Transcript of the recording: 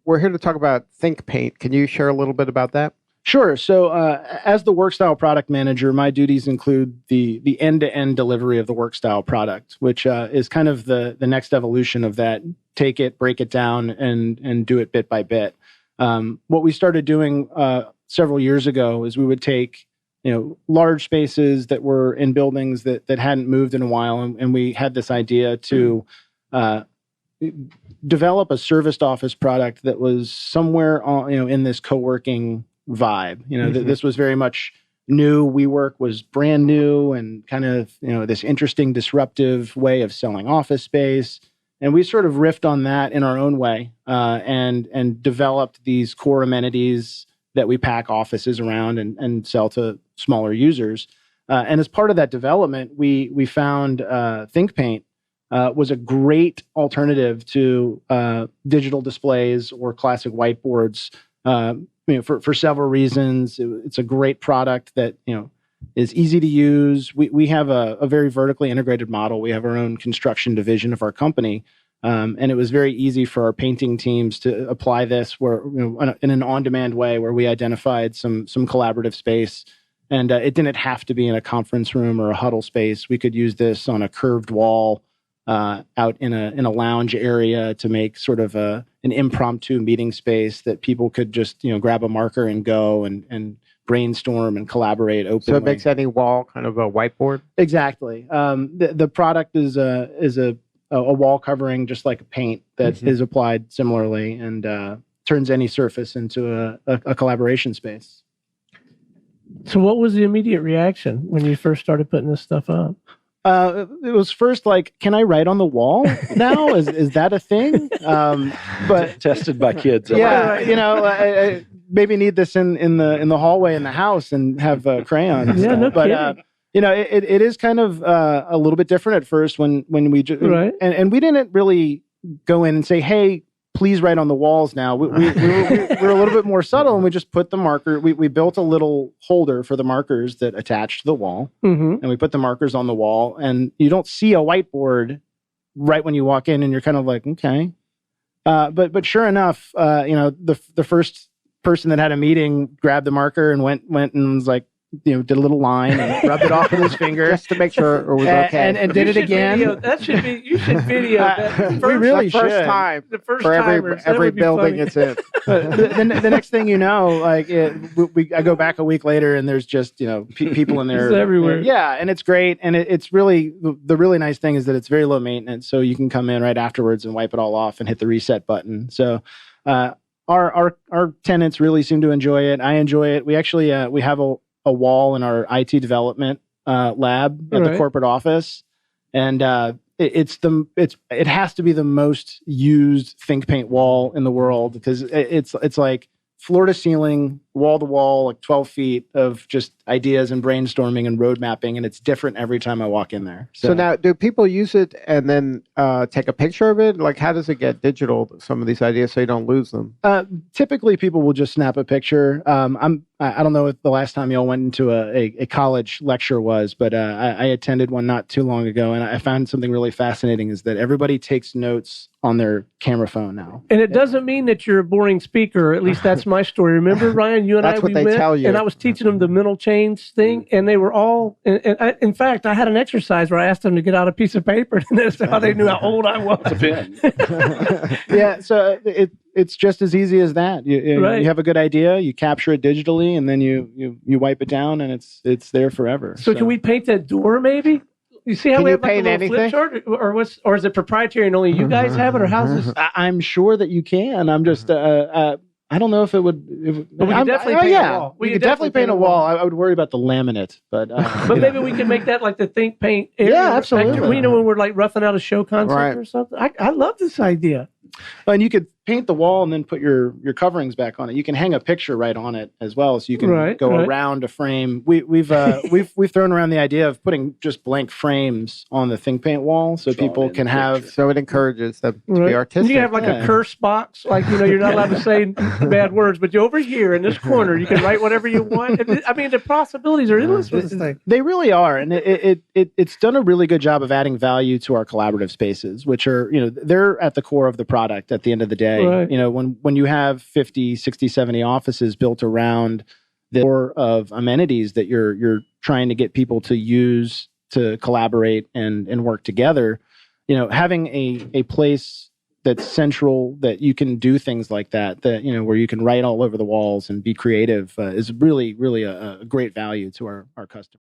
We're here to talk about ThinkPaint. Can you share a little bit about that? Sure. So as the WorkStyle product manager, my duties include the end-to-end delivery of the WorkStyle product, which is kind of the next evolution of that. Take it, break it down, and do it bit by bit. What we started doing several years ago is we would take large spaces that were in buildings that hadn't moved in a while, and we had this idea to develop a serviced office product that was somewhere in this co-working vibe. This was very much new. WeWork was brand new and kind of this interesting disruptive way of selling office space, and we sort of riffed on that in our own way and developed these core amenities that we pack offices around and sell to smaller users. And as part of that development, we found ThinkPaint was a great alternative to digital displays or classic whiteboards. For several reasons. It's a great product that is easy to use. We have a very vertically integrated model. We have our own construction division of our company, and it was very easy for our painting teams to apply this where in an on-demand way, where we identified some collaborative space, and it didn't have to be in a conference room or a huddle space. We could use this on a curved wall out in a lounge area to make sort of an impromptu meeting space that people could just grab a marker and go and brainstorm and collaborate openly. So it makes any wall kind of a whiteboard? Exactly. The product is a wall covering, just like a paint that is applied similarly and turns any surface into a collaboration space. So what was the immediate reaction when you first started putting this stuff up? It was first like, can I write on the wall now? Is that a thing? But tested by kids. Yeah, I maybe need this in the hallway in the house and have crayons. Yeah, no but kidding. it is kind of a little bit different at first when we right. and we didn't really go in and say, hey, please write on the walls now. We're a little bit more subtle, and we just put the marker. We built a little holder for the markers that attach to the wall, and we put the markers on the wall. And you don't see a whiteboard right when you walk in, and you're kind of like, okay. But sure enough, the first person that had a meeting grabbed the marker and went and was like, did a little line and rubbed it off with his finger just to make sure it was okay, and did it again. You should video that. We really should. First time The first for timers, that every would be building funny. it's in. the next thing you know, I go back a week later and there's just people in there It's everywhere. Yeah, and it's great, and it's really the really nice thing is that it's very low maintenance, so you can come in right afterwards and wipe it all off and hit the reset button. So our tenants really seem to enjoy it. I enjoy it. We actually we have a wall in our IT development lab at the corporate office, and it has to be the most used ThinkPaint wall in the world because it's like floor to ceiling, wall to wall, like 12 feet of just ideas and brainstorming and road mapping, and it's different every time I walk in there. So now, do people use it and then take a picture of it? Like, how does it get digital, some of these ideas, so you don't lose them? Typically, people will just snap a picture. I don't know if the last time y'all went into a college lecture was, but I attended one not too long ago, and I found something really fascinating is that everybody takes notes on their camera phone now. And it doesn't mean that you're a boring speaker. At least that's my story. Remember, Ryan, you and That's I, what we they went, tell you. and I was teaching them the mental change thing, and they were all, in fact, I had an exercise where I asked them to get out a piece of paper, and that's how they knew how old I was. It's a pen. Yeah, so it's just as easy as that. You have a good idea, you capture it digitally, and then you wipe it down, and it's there forever. So can we paint that door, maybe? You see how Can we you have like a paint little flip anything? chart, or is it proprietary and only you guys have it, or how's this? I'm sure that you can. I'm just I don't know if it would. But we could definitely paint a wall. We could definitely paint a wall. I would worry about the laminate, but but maybe we can make that like the ThinkPaint area. Yeah, absolutely. We know when we're like roughing out a show concept Right. or something. I love this idea. And you could paint the wall and then put your coverings back on it. You can hang a picture right on it as well, so you can go around a frame. We've thrown around the idea of putting just blank frames on the ThinkPaint wall, so people can have. So it encourages them to be artistic. You can have like a curse box, like you're not allowed to say bad words, but over here in this corner, you can write whatever you want. I mean, the possibilities are endless with this thing. They really are, and it's done a really good job of adding value to our collaborative spaces, which are they're at the core of the product at the end of the day. day. Right. When you have 50, 60, 70 offices built around the core of amenities that you're trying to get people to use to collaborate and work together, having a place that's central that you can do things like that where you can write all over the walls and be creative is really, really a great value to our customers.